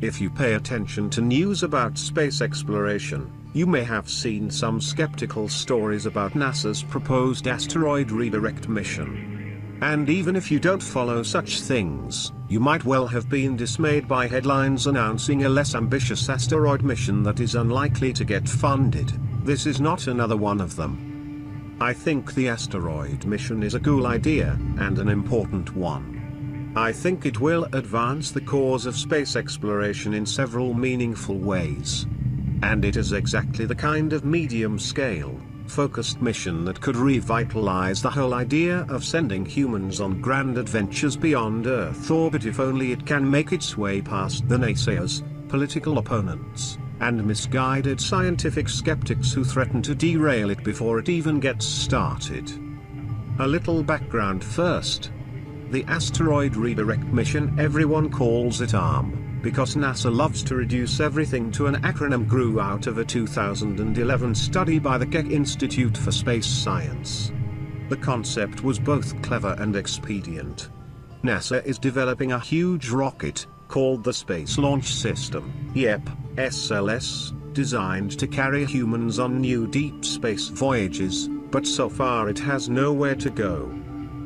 If you pay attention to news about space exploration, you may have seen some skeptical stories about NASA's proposed asteroid redirect mission. And even if you don't follow such things, you might well have been dismayed by headlines announcing a less ambitious asteroid mission that is unlikely to get funded. This is not another one of them. I think the asteroid mission is a cool idea, and an important one. I think it will advance the cause of space exploration in several meaningful ways. And it is exactly the kind of medium-scale, focused mission that could revitalize the whole idea of sending humans on grand adventures beyond Earth orbit if only it can make its way past the naysayers, political opponents, and misguided scientific skeptics who threaten to derail it before it even gets started. A little background first. The asteroid redirect mission, everyone calls it ARM, because NASA loves to reduce everything to an acronym, grew out of a 2011 study by the Keck Institute for Space Science. The concept was both clever and expedient. NASA is developing a huge rocket, called the Space Launch System, SLS, designed to carry humans on new deep space voyages, but so far it has nowhere to go.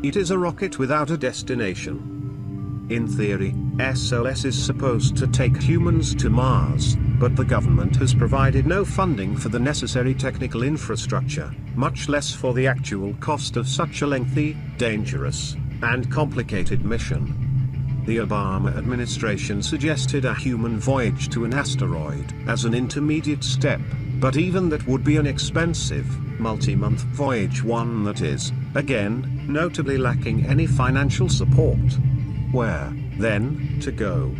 It is a rocket without a destination. In theory, SLS is supposed to take humans to Mars, but the government has provided no funding for the necessary technical infrastructure, much less for the actual cost of such a lengthy, dangerous, and complicated mission. The Obama administration suggested a human voyage to an asteroid as an intermediate step, but even that would be an expensive, multi-month voyage, one that is, again, notably lacking any financial support. Where, then, to go?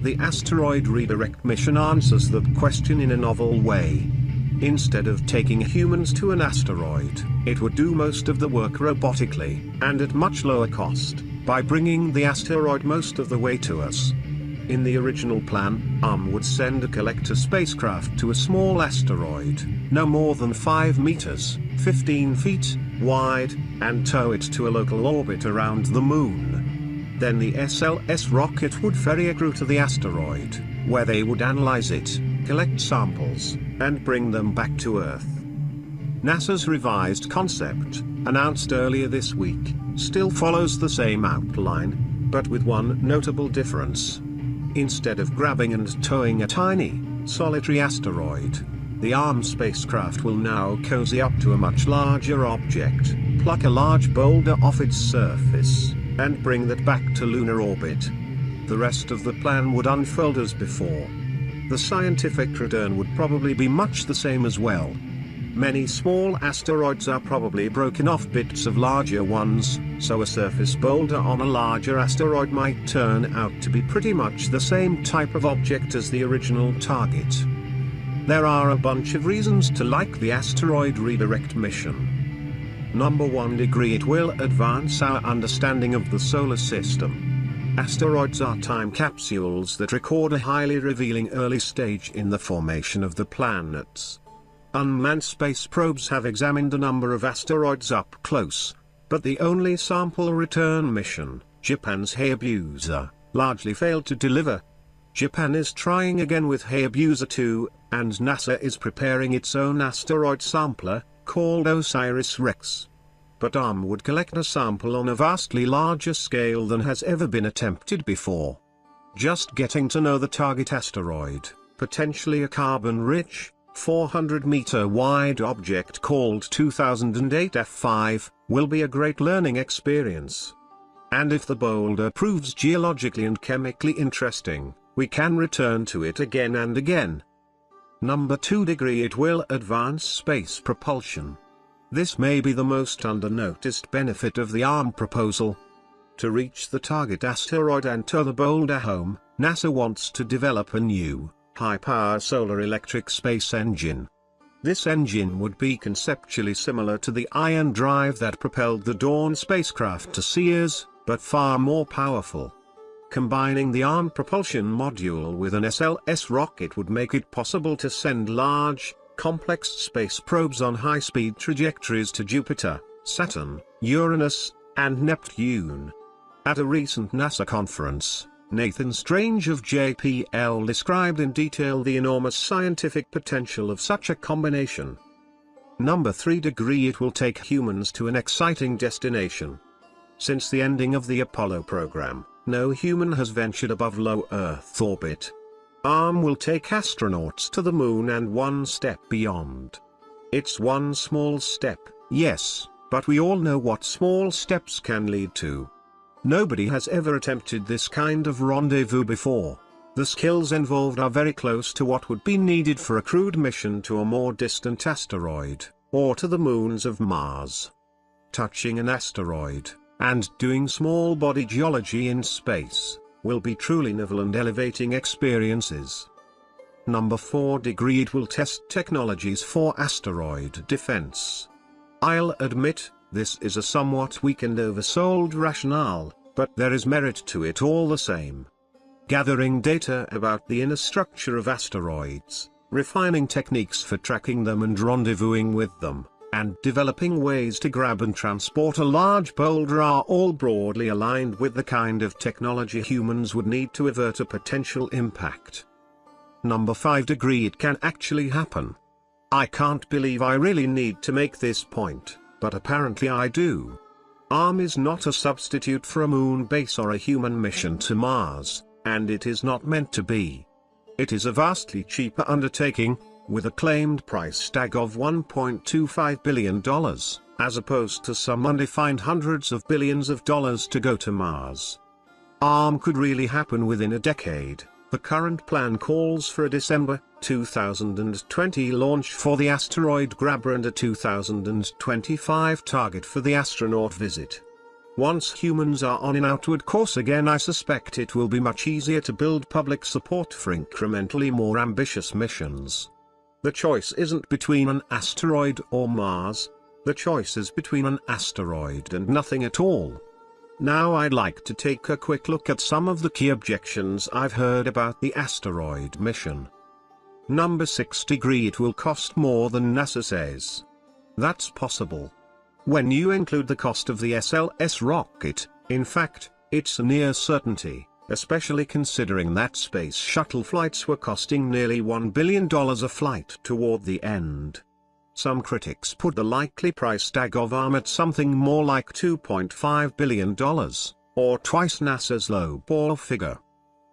The asteroid redirect mission answers that question in a novel way. Instead of taking humans to an asteroid, it would do most of the work robotically, and at much lower cost, by bringing the asteroid most of the way to us. In the original plan, ARM would send a collector spacecraft to a small asteroid, no more than 5 meters, 15 feet, wide, and tow it to a local orbit around the Moon. Then the SLS rocket would ferry a crew to the asteroid, where they would analyze it, collect samples, and bring them back to Earth. NASA's revised concept, announced earlier this week, still follows the same outline, but with one notable difference. Instead of grabbing and towing a tiny, solitary asteroid, the ARM spacecraft will now cozy up to a much larger object, pluck a large boulder off its surface, and bring that back to lunar orbit. The rest of the plan would unfold as before. The scientific return would probably be much the same as well. Many small asteroids are probably broken off bits of larger ones, so a surface boulder on a larger asteroid might turn out to be pretty much the same type of object as the original target. There are a bunch of reasons to like the asteroid redirect mission. Number 1, it will advance our understanding of the solar system. Asteroids are time capsules that record a highly revealing early stage in the formation of the planets. Unmanned space probes have examined a number of asteroids up close, but the only sample return mission, Japan's Hayabusa, largely failed to deliver. Japan is trying again with Hayabusa 2, and NASA is preparing its own asteroid sampler, called OSIRIS-REx. But ARM would collect a sample on a vastly larger scale than has ever been attempted before. Just getting to know the target asteroid, potentially a carbon-rich, 400-meter wide object called 2008 F5, will be a great learning experience. And if the boulder proves geologically and chemically interesting, we can return to it again and again. Number 2, it will advance space propulsion. This may be the most under-noticed benefit of the ARM proposal. To reach the target asteroid and tow the boulder home, NASA wants to develop a new, high-power solar electric space engine. This engine would be conceptually similar to the ion drive that propelled the Dawn spacecraft to Ceres, but far more powerful. Combining the ARM propulsion module with an SLS rocket would make it possible to send large, complex space probes on high-speed trajectories to Jupiter, Saturn, Uranus, and Neptune. At a recent NASA conference, Nathan Strange of JPL described in detail the enormous scientific potential of such a combination. Number 3 degree, it will take humans to an exciting destination. Since the ending of the Apollo program, no human has ventured above low Earth orbit. ARM will take astronauts to the moon and one step beyond. It's one small step, yes, but we all know what small steps can lead to. Nobody has ever attempted this kind of rendezvous before. The skills involved are very close to what would be needed for a crewed mission to a more distant asteroid, or to the moons of Mars. Touching an asteroid, and doing small body geology in space, will be truly novel and elevating experiences. Number 4 degree, it will test technologies for asteroid defense. I'll admit, this is a somewhat weak and oversold rationale, but there is merit to it all the same. Gathering data about the inner structure of asteroids, refining techniques for tracking them and rendezvousing with them, and developing ways to grab and transport a large boulder are all broadly aligned with the kind of technology humans would need to avert a potential impact. Number 5 degree, it can actually happen. I can't believe I really need to make this point, but apparently I do. ARM is not a substitute for a moon base or a human mission to Mars, and it is not meant to be. It is a vastly cheaper undertaking, with a claimed price tag of $1.25 billion, as opposed to some undefined hundreds of billions of dollars to go to Mars. ARM could really happen within a decade. The current plan calls for a December 2020 launch for the asteroid grabber and a 2025 target for the astronaut visit. Once humans are on an outward course again, I suspect it will be much easier to build public support for incrementally more ambitious missions. The choice isn't between an asteroid or Mars, the choice is between an asteroid and nothing at all. Now I'd like to take a quick look at some of the key objections I've heard about the asteroid mission. Number 6 degree, it will cost more than NASA says. That's possible. When you include the cost of the SLS rocket, in fact, it's a near certainty, especially considering that space shuttle flights were costing nearly $1 billion a flight toward the end. Some critics put the likely price tag of ARM at something more like $2.5 billion, or twice NASA's low-ball figure.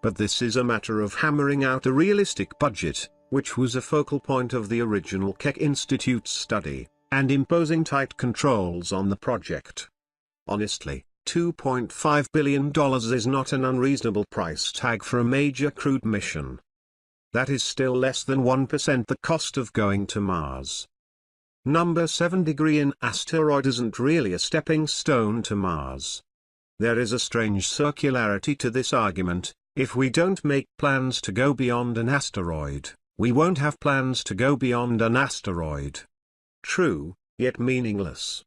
But this is a matter of hammering out a realistic budget, which was a focal point of the original Keck Institute study, and imposing tight controls on the project. Honestly, $2.5 billion is not an unreasonable price tag for a major crewed mission. That is still less than 1% the cost of going to Mars. Number 7 degree, an asteroid isn't really a stepping stone to Mars. There is a strange circularity to this argument. If we don't make plans to go beyond an asteroid, we won't have plans to go beyond an asteroid. True, yet meaningless.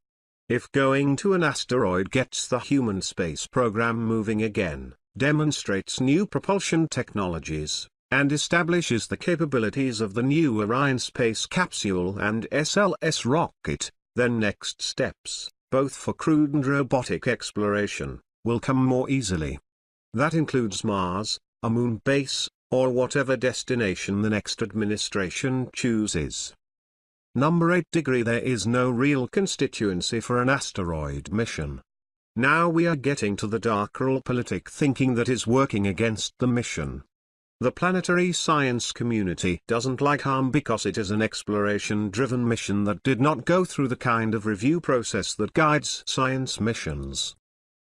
If going to an asteroid gets the human space program moving again, demonstrates new propulsion technologies, and establishes the capabilities of the new Orion space capsule and SLS rocket, then next steps, both for crewed and robotic exploration, will come more easily. That includes Mars, a moon base, or whatever destination the next administration chooses. Number 8 degree, there is no real constituency for an asteroid mission. Now we are getting to the dark realpolitik thinking that is working against the mission. The planetary science community doesn't like ARM because it is an exploration-driven mission that did not go through the kind of review process that guides science missions.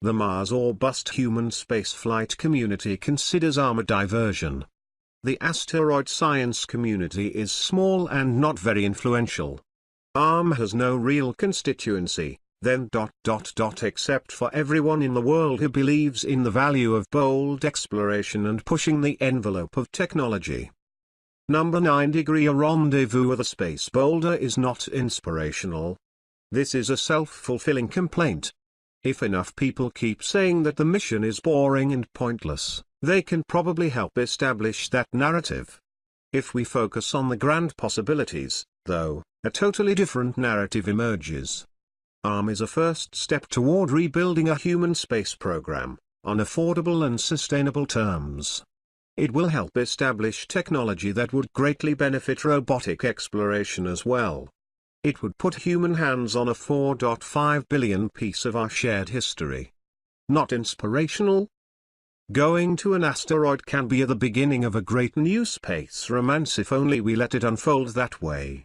The Mars or bust human spaceflight community considers ARM a diversion. The asteroid science community is small and not very influential. ARM has no real constituency, then ... except for everyone in the world who believes in the value of bold exploration and pushing the envelope of technology. Number 9 degree, a rendezvous with a space boulder is not inspirational. This is a self-fulfilling complaint. If enough people keep saying that the mission is boring and pointless, they can probably help establish that narrative. If we focus on the grand possibilities, though, a totally different narrative emerges. ARM is a first step toward rebuilding a human space program, on affordable and sustainable terms. It will help establish technology that would greatly benefit robotic exploration as well. It would put human hands on a 4.5 billion piece of our shared history. Not inspirational? Going to an asteroid can be the beginning of a great new space romance if only we let it unfold that way.